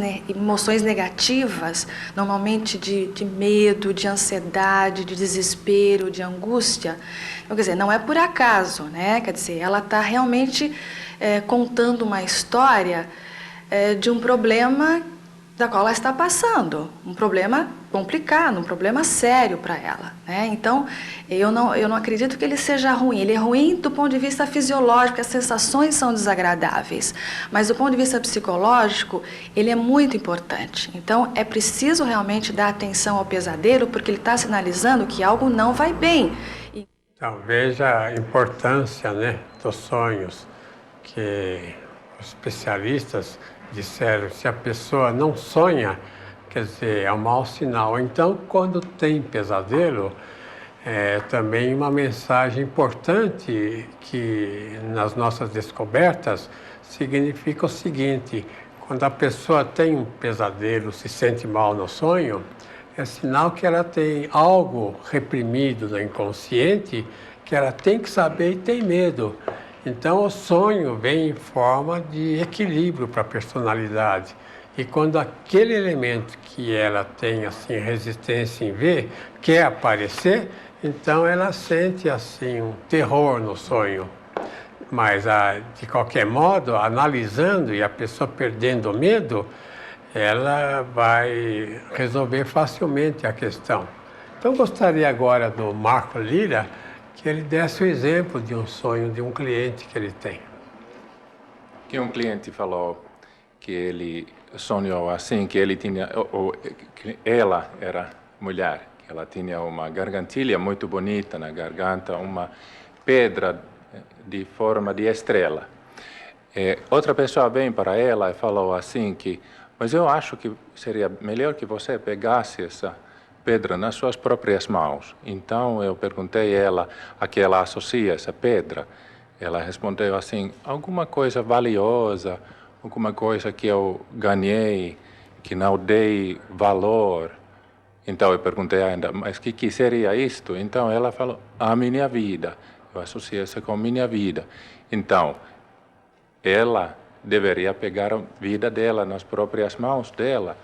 negativas, normalmente de medo, de ansiedade, de desespero, de angústia, então, quer dizer, não é por acaso, quer dizer, ela está realmente contando uma história de um problema da qual ela está passando, um problema complicado, um problema sério para ela. Então, eu não acredito que ele seja ruim. Ele é ruim do ponto de vista fisiológico, as sensações são desagradáveis, mas do ponto de vista psicológico, ele é muito importante. Então, é preciso realmente dar atenção ao pesadelo, porque ele está sinalizando que algo não vai bem. Então, veja a importância, dos sonhos, que os especialistas disseram, se a pessoa não sonha, quer dizer, é um mau sinal. Então, quando tem pesadelo, também uma mensagem importante que nas nossas descobertas significa o seguinte: quando a pessoa tem um pesadelo, se sente mal no sonho, é sinal que ela tem algo reprimido no inconsciente que ela tem que saber e tem medo. Então, o sonho vem em forma de equilíbrio para a personalidade. E quando aquele elemento que ela tem assim resistência em ver quer aparecer, então ela sente assim um terror no sonho. Mas, de qualquer modo, analisando e a pessoa perdendo o medo, ela vai resolver facilmente a questão. Então, gostaria agora do Marco Lira que ele desse o exemplo de um sonho de um cliente que ele tem. Que um cliente falou que ele sonhou assim, que ele tinha, que ela era mulher, que ela tinha uma gargantilha muito bonita na garganta, uma pedra de forma de estrela. Outra pessoa vem para ela e falou assim que, mas eu acho que seria melhor que você pegasse essa pedra nas suas próprias mãos. Então eu perguntei a ela a que ela associa essa pedra. Ela respondeu assim: alguma coisa valiosa, alguma coisa que eu ganhei, que não dei valor. Então eu perguntei ainda, mas que seria isto? Então ela falou: a minha vida. Eu associei isso com a minha vida. Então, ela deveria pegar a vida dela nas próprias mãos dela.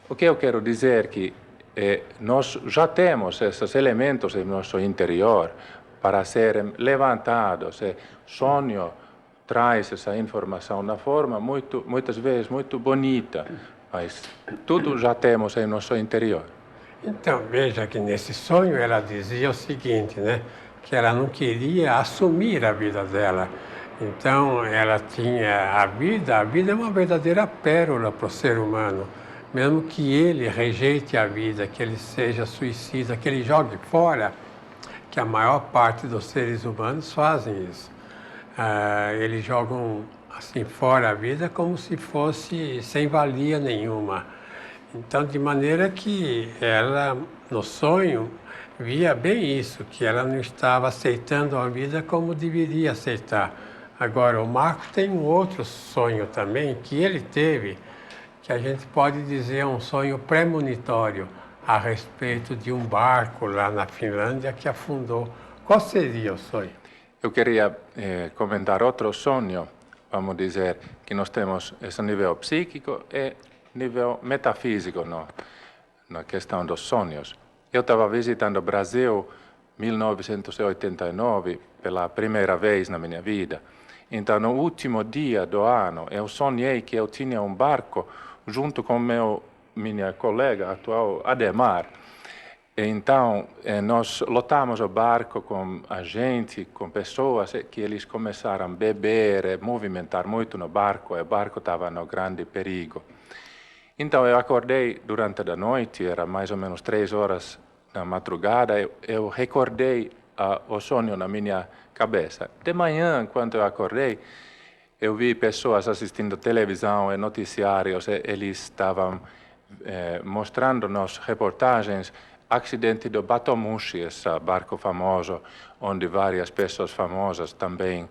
O que eu quero dizer é que nós já temos esses elementos em nosso interior para serem levantados. O sonho traz essa informação na forma muitas vezes muito bonita, mas tudo já temos em nosso interior. Então, veja que nesse sonho ela dizia o seguinte, que ela não queria assumir a vida dela. Então, ela tinha a vida é uma verdadeira pérola para o ser humano. Mesmo que ele rejeite a vida, que ele seja suicida, que ele jogue fora, que a maior parte dos seres humanos fazem isso. Eles jogam assim fora a vida como se fosse sem valia nenhuma. Então, de maneira que ela no sonho, via bem isso, que ela não estava aceitando a vida como deveria aceitar. Agora, o Marco tem um outro sonho também, que ele teve, que a gente pode dizer um sonho premonitório, a respeito de um barco lá na Finlândia que afundou. Qual seria o sonho? Eu queria comentar outro sonho, vamos dizer, que nós temos esse nível psíquico e nível metafísico na questão dos sonhos. Eu estava visitando o Brasil em 1989 pela primeira vez na minha vida. Então, no último dia do ano, eu sonhei que eu tinha um barco junto com minha colega atual, Ademar. Então, nós lotamos o barco com a gente, com pessoas que eles começaram a beber, movimentar muito no barco, e o barco estava no grande perigo. Então, eu acordei durante a noite, era mais ou menos 3 horas da madrugada, eu recordei o sonho na minha cabeça. De manhã, quando eu acordei, eu vi pessoas assistindo televisão e noticiários, e eles estavam mostrando nas reportagens acidente do Batomushi, esse barco famoso, onde várias pessoas famosas também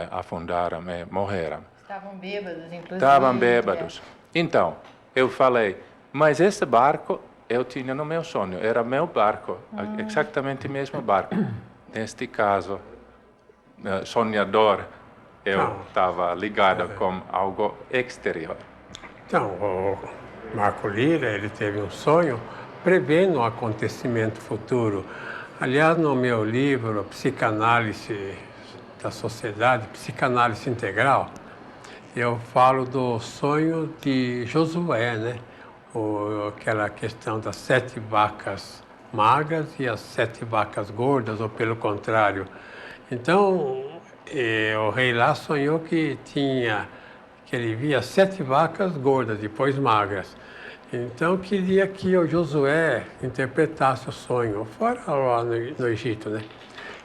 afundaram e morreram. Estavam bêbados, inclusive. Estavam bêbados. Então, eu falei, mas esse barco eu tinha no meu sonho, era meu barco, exatamente o mesmo barco. Neste caso, sonhador, eu estava ligado com algo exterior. Então, o Marco Lira, ele teve um sonho prevendo um acontecimento futuro. Aliás, no meu livro, Psicanálise da Sociedade, Psicanálise Integral, eu falo do sonho de Josué, né? Aquela questão das 7 vacas magras e as 7 vacas gordas, ou pelo contrário. Então, o rei lá sonhou que ele via 7 vacas gordas, depois magras. Então, queria que o Josué interpretasse o sonho, fora lá no Egito, né?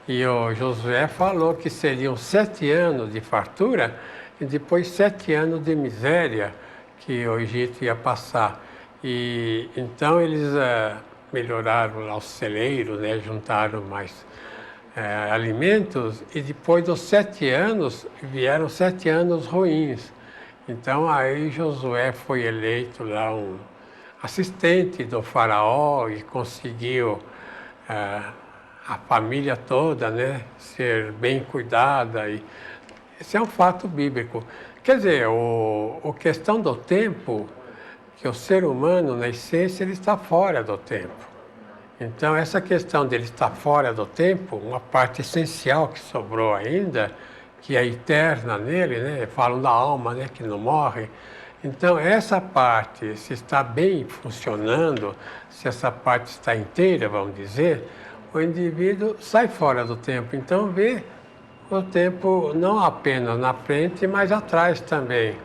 E o Josué falou que seriam 7 anos de fartura e depois 7 anos de miséria que o Egito ia passar. E então eles melhoraram lá os celeiros, né? Juntaram mais alimentos, e depois dos 7 anos vieram 7 anos ruins. Então aí Josué foi eleito lá um assistente do faraó e conseguiu a família toda, né, ser bem cuidada. E esse é um fato bíblico. Quer dizer, a questão do tempo, que o ser humano, na essência, ele está fora do tempo. Então, essa questão dele estar fora do tempo, uma parte essencial que sobrou ainda, que é eterna nele, né, falam da alma, né, que não morre. Então, essa parte, se está bem funcionando, se essa parte está inteira, vamos dizer, o indivíduo sai fora do tempo. Então, vê o tempo não apenas na frente, mas atrás também.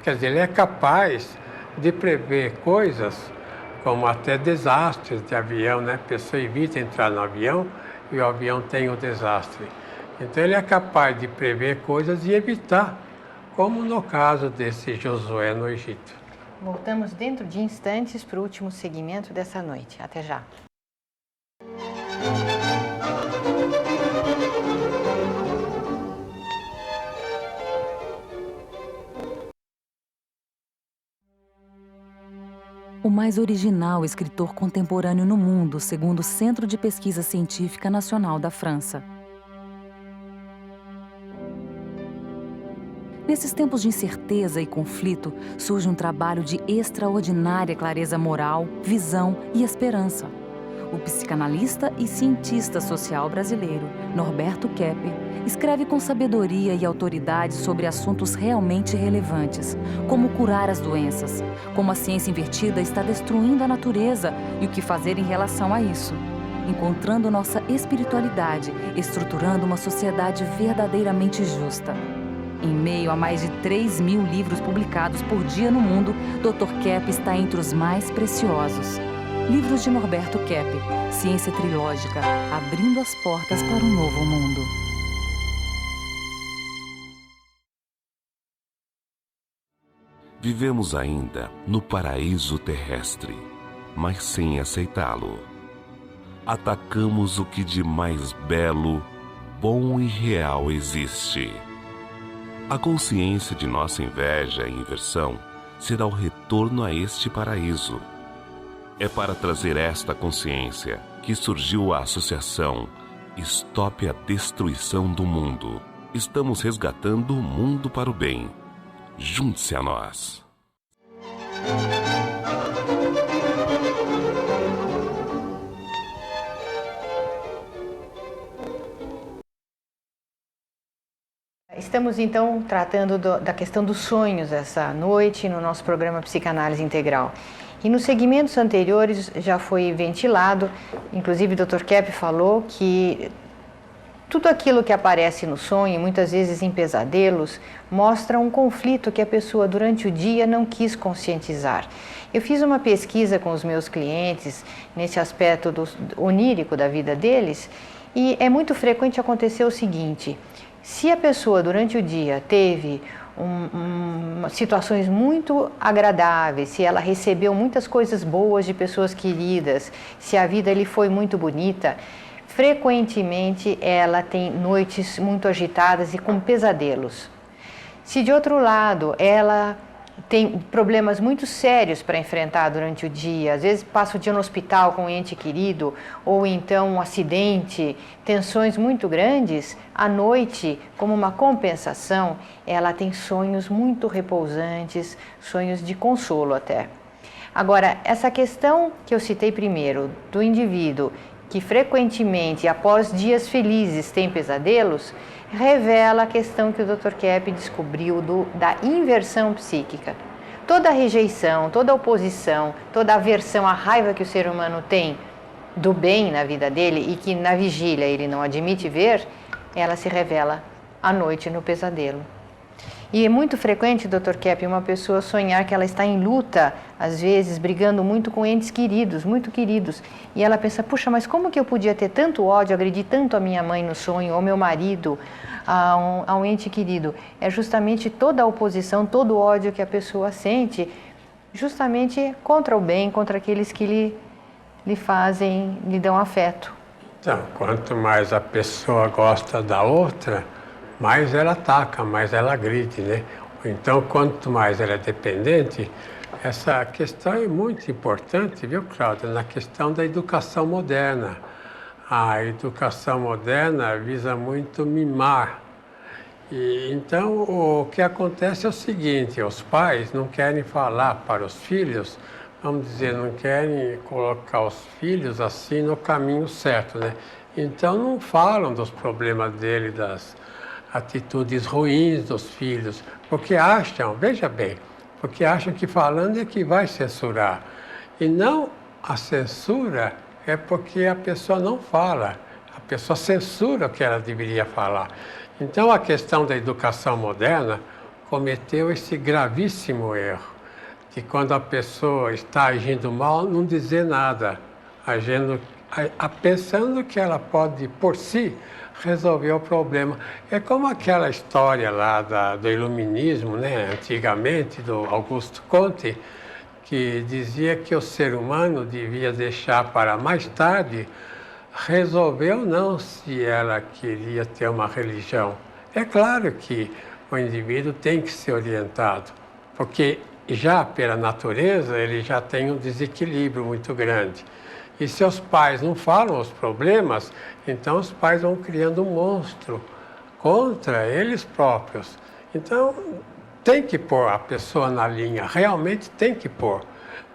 Quer dizer, ele é capaz de prever coisas, como até desastres de avião, né? A pessoa evita entrar no avião e o avião tem o desastre. Então, ele é capaz de prever coisas e evitar, como no caso desse Josué no Egito. Voltamos dentro de instantes para o último segmento dessa noite. Até já. O mais original escritor contemporâneo no mundo, segundo o Centro de Pesquisa Científica Nacional da França. Nesses tempos de incerteza e conflito, surge um trabalho de extraordinária clareza moral, visão e esperança. O psicanalista e cientista social brasileiro, Norberto Keppe, escreve com sabedoria e autoridade sobre assuntos realmente relevantes, como curar as doenças, como a ciência invertida está destruindo a natureza e o que fazer em relação a isso, encontrando nossa espiritualidade, estruturando uma sociedade verdadeiramente justa. Em meio a mais de 3.000 livros publicados por dia no mundo, Dr. Keppe está entre os mais preciosos. Livros de Norberto Keppe, Ciência Trilógica, abrindo as portas para um novo mundo. Vivemos ainda no paraíso terrestre, mas sem aceitá-lo. atacamos o que de mais belo, bom e real existe. A consciência de nossa inveja e inversão será o retorno a este paraíso. É para trazer esta consciência que surgiu a associação Stop a Destruição do Mundo. Estamos resgatando o mundo para o bem. Junte-se a nós. Estamos então tratando da questão dos sonhos essa noite no nosso programa Psicanálise Integral. E nos segmentos anteriores já foi ventilado, inclusive o Dr. Kepp falou que tudo aquilo que aparece no sonho, muitas vezes em pesadelos, mostra um conflito que a pessoa durante o dia não quis conscientizar. Eu fiz uma pesquisa com os meus clientes nesse aspecto onírico da vida deles e é muito frequente acontecer o seguinte: se a pessoa durante o dia teve situações muito agradáveis, se ela recebeu muitas coisas boas de pessoas queridas, se a vida lhe foi muito bonita, frequentemente ela tem noites muito agitadas e com pesadelos. Se de outro lado ela tem problemas muito sérios para enfrentar durante o dia, às vezes passa o dia no hospital com um ente querido, ou então um acidente, tensões muito grandes, à noite, como uma compensação, ela tem sonhos muito repousantes, sonhos de consolo até. Agora, essa questão que eu citei primeiro, do indivíduo que frequentemente, após dias felizes, tem pesadelos, revela a questão que o Dr. Kepp descobriu da inversão psíquica. Toda a rejeição, toda a oposição, toda a aversão, a raiva que o ser humano tem do bem na vida dele e que na vigília ele não admite ver, ela se revela à noite no pesadelo. E é muito frequente, Dr. Kepp, uma pessoa sonhar que ela está em luta, às vezes brigando muito com entes queridos, muito queridos. E ela pensa, puxa, mas como que eu podia ter tanto ódio, agredir tanto a minha mãe no sonho, ou meu marido, a um ente querido? É justamente toda a oposição, todo o ódio que a pessoa sente, justamente contra o bem, contra aqueles que lhe dão afeto. Então, quanto mais a pessoa gosta da outra, mais ela ataca, mais ela agride, né? Então, quanto mais ela é dependente, essa questão é muito importante, viu, Cláudia, na questão da educação moderna. A educação moderna visa muito mimar. E, então, o que acontece é o seguinte, os pais não querem falar para os filhos, vamos dizer, não querem colocar os filhos assim no caminho certo, né? Então, não falam dos problemas dele, das atitudes ruins dos filhos, porque acham, veja bem, porque acham que falando é que vai censurar. E não, a censura é porque a pessoa não fala, a pessoa censura o que ela deveria falar. Então a questão da educação moderna cometeu esse gravíssimo erro, que quando a pessoa está agindo mal, não dizer nada, pensando que ela pode, por si, resolver o problema. É como aquela história lá do iluminismo, né, antigamente, do Augusto Comte, que dizia que o ser humano devia deixar para mais tarde resolver ou não se ela queria ter uma religião. É claro que o indivíduo tem que ser orientado, porque já pela natureza ele já tem um desequilíbrio muito grande. E se os pais não falam os problemas, então os pais vão criando um monstro contra eles próprios. Então, tem que pôr a pessoa na linha, realmente tem que pôr.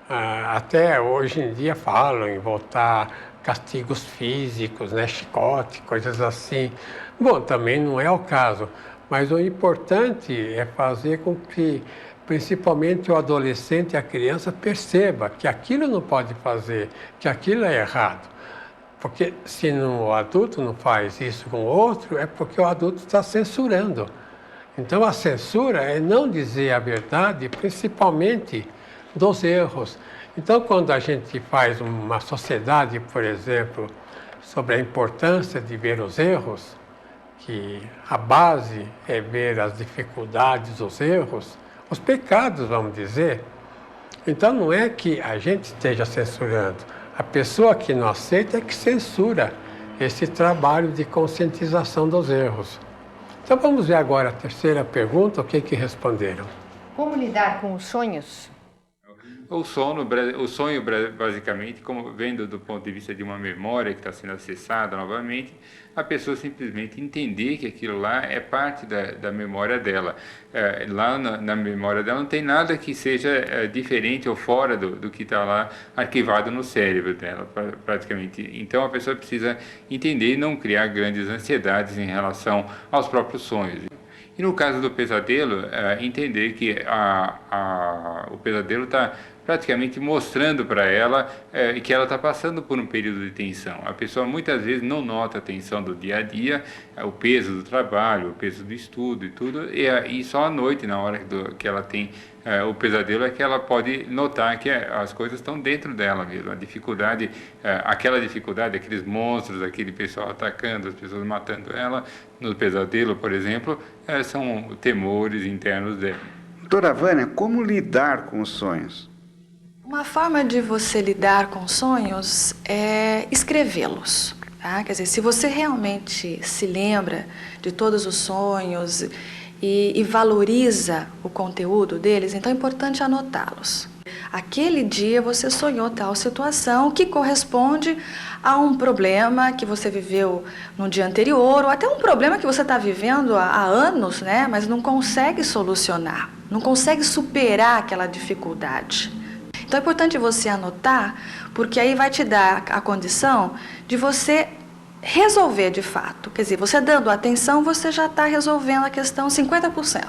Até hoje em dia falam em voltar castigos físicos, né, chicote, coisas assim. Bom, também não é o caso, mas o importante é fazer com que principalmente o adolescente e a criança perceba que aquilo não pode fazer, que aquilo é errado. Porque se o adulto não faz isso com o outro, é porque o adulto está censurando. Então a censura é não dizer a verdade, principalmente dos erros. Então quando a gente faz uma sociedade, por exemplo, sobre a importância de ver os erros, que a base é ver as dificuldades, os erros, os pecados, vamos dizer. Então não é que a gente esteja censurando, A pessoa que não aceita é que censura esse trabalho de conscientização dos erros. Então vamos ver agora a terceira pergunta, o que responderam. Como lidar com os sonhos? O sonho, basicamente, como vendo do ponto de vista de uma memória que está sendo acessada novamente, a pessoa simplesmente entender que aquilo lá é parte da memória dela. Lá na memória dela não tem nada que seja diferente ou fora do que está lá arquivado no cérebro dela, praticamente. Então a pessoa precisa entender e não criar grandes ansiedades em relação aos próprios sonhos. E no caso do pesadelo, entender que o pesadelo está praticamente mostrando para ela que ela está passando por um período de tensão. A pessoa muitas vezes não nota a tensão do dia a dia, o peso do trabalho, o peso do estudo e tudo, e só à noite, na hora que ela tem o pesadelo, é que ela pode notar que as coisas estão dentro dela mesmo. A dificuldade, aquela dificuldade, aqueles monstros, aquele pessoal atacando, as pessoas matando ela, no pesadelo, por exemplo, são temores internos dela. Doutora Vânia, como lidar com os sonhos? Uma forma de você lidar com sonhos é escrevê-los. Tá? Quer dizer, se você realmente se lembra de todos os sonhos e valoriza o conteúdo deles, então é importante anotá-los. Aquele dia você sonhou tal situação que corresponde a um problema que você viveu no dia anterior, ou até um problema que você está vivendo há anos, né, mas não consegue solucionar, não consegue superar aquela dificuldade. Então é importante você anotar, porque aí vai te dar a condição de você resolver de fato. Quer dizer, você dando atenção, você já está resolvendo a questão 50%.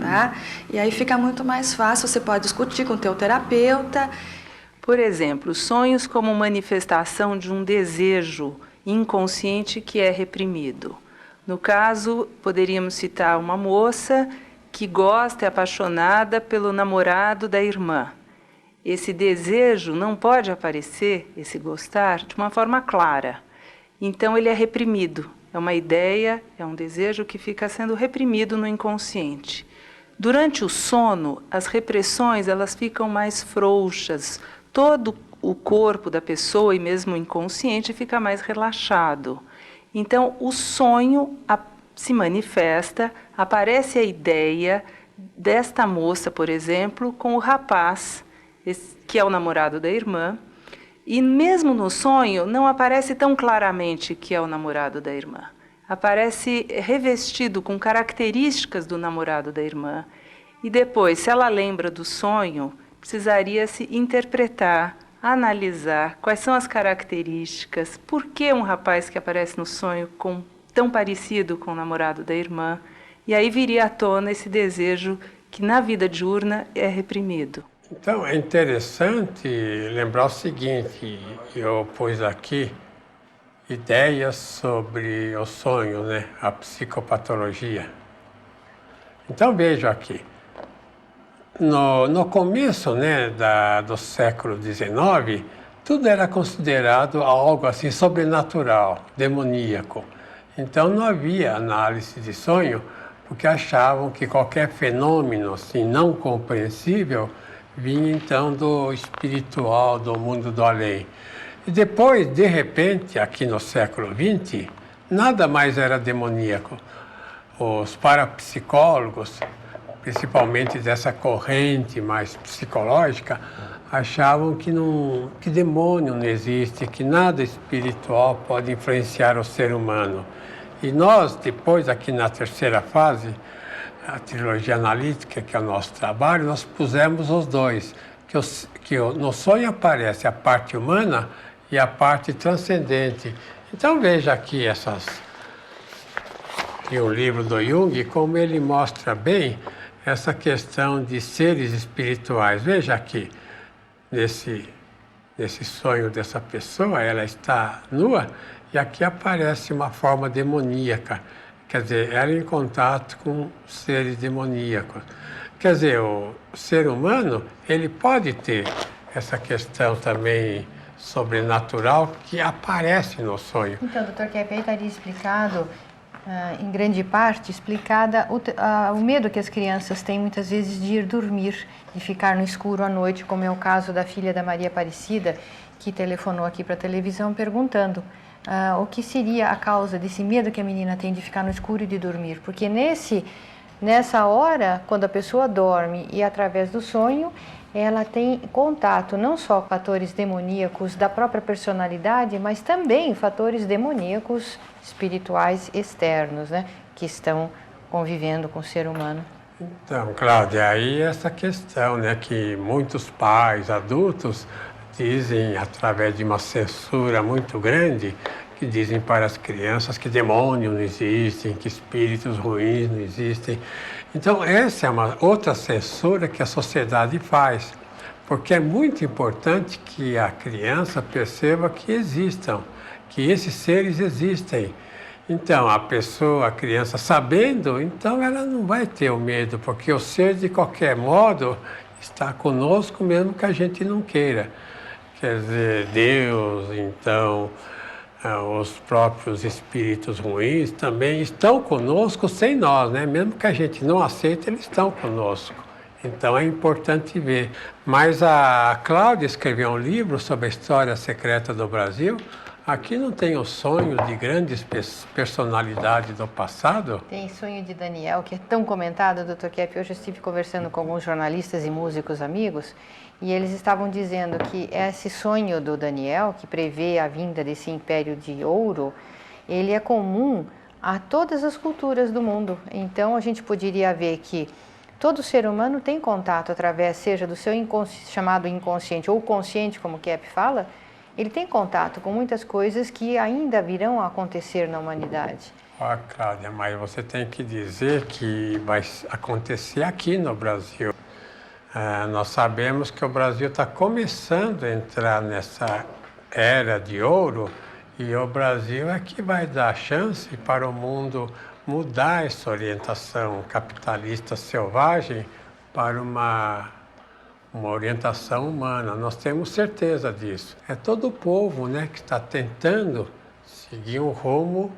Tá? E aí fica muito mais fácil, você pode discutir com o teu terapeuta. Por exemplo, sonhos como manifestação de um desejo inconsciente que é reprimido. No caso, poderíamos citar uma moça que gosta e é apaixonada pelo namorado da irmã. Esse desejo não pode aparecer, esse gostar, de uma forma clara. Então ele é reprimido. É uma ideia, é um desejo que fica sendo reprimido no inconsciente. Durante o sono, as repressões elas ficam mais frouxas. Todo o corpo da pessoa e mesmo o inconsciente fica mais relaxado. Então o sonho se manifesta, aparece a ideia desta moça, por exemplo, com o rapaz, que é o namorado da irmã, e mesmo no sonho não aparece tão claramente que é o namorado da irmã. Aparece revestido com características do namorado da irmã. E depois, se ela lembra do sonho, precisaria se interpretar, analisar quais são as características, por que um rapaz que aparece no sonho tão parecido com o namorado da irmã, e aí viria à tona esse desejo que na vida diurna é reprimido. Então, é interessante lembrar o seguinte, eu pus aqui ideias sobre o sonho, né? A psicopatologia. Então, veja aqui, no começo, né, do século XIX, tudo era considerado algo assim sobrenatural, demoníaco. Então, não havia análise de sonho, porque achavam que qualquer fenômeno assim, não compreensível vinha então do espiritual, do mundo do além. E depois, de repente, aqui no século XX, nada mais era demoníaco. Os parapsicólogos, principalmente dessa corrente mais psicológica, achavam que demônio não existe, que nada espiritual pode influenciar o ser humano. E nós, depois, aqui na terceira fase, a trilogia analítica, que é o nosso trabalho, nós pusemos os dois, que no sonho aparece a parte humana e a parte transcendente. Então veja aqui o livro do Jung, como ele mostra bem essa questão de seres espirituais. Veja aqui, nesse sonho dessa pessoa, ela está nua e aqui aparece uma forma demoníaca. Quer dizer, ela em contato com seres demoníacos. Quer dizer, o ser humano, ele pode ter essa questão também sobrenatural que aparece no sonho. Então, doutor Kepp, aí estaria explicado, em grande parte, o medo que as crianças têm muitas vezes de ir dormir, de ficar no escuro à noite, como é o caso da filha da Maria Aparecida, que telefonou aqui para a televisão perguntando o que seria a causa desse medo que a menina tem de ficar no escuro e de dormir. Porque nessa hora, quando a pessoa dorme e através do sonho, ela tem contato não só com fatores demoníacos da própria personalidade, mas também fatores demoníacos espirituais externos, né, que estão convivendo com o ser humano. Então, Cláudia, aí essa questão, né, que muitos pais adultos dizem, através de uma censura muito grande, que dizem para as crianças que demônios não existem, que espíritos ruins não existem. Então, essa é uma outra censura que a sociedade faz, porque é muito importante que a criança perceba que existam, que esses seres existem. Então, a criança sabendo, então ela não vai ter o medo, porque o ser, de qualquer modo, está conosco mesmo que a gente não queira. Quer dizer, Deus, então, os próprios espíritos ruins também estão conosco sem nós, né? Mesmo que a gente não aceite, eles estão conosco. Então é importante ver. Mas a Cláudia escreveu um livro sobre a história secreta do Brasil. Aqui não tem o sonho de grandes personalidades do passado? Tem Sonho de Daniel, que é tão comentado, Dr. Kepp. Hoje eu estive conversando com alguns jornalistas e músicos amigos, e eles estavam dizendo que esse sonho do Daniel, que prevê a vinda desse império de ouro, ele é comum a todas as culturas do mundo. Então a gente poderia ver que todo ser humano tem contato através, seja do seu chamado inconsciente ou consciente, como Kepp fala, ele tem contato com muitas coisas que ainda virão a acontecer na humanidade. Cláudia, mas você tem que dizer que vai acontecer aqui no Brasil. Nós sabemos que o Brasil está começando a entrar nessa era de ouro e o Brasil é que vai dar chance para o mundo mudar essa orientação capitalista selvagem para uma orientação humana. Nós temos certeza disso. É todo o povo, né, que está tentando seguir um rumo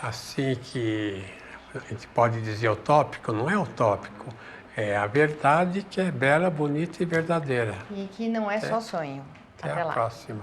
assim que a gente pode dizer utópico, não é utópico. É a verdade que é bela, bonita e verdadeira. E que não é só sonho. Até a próxima.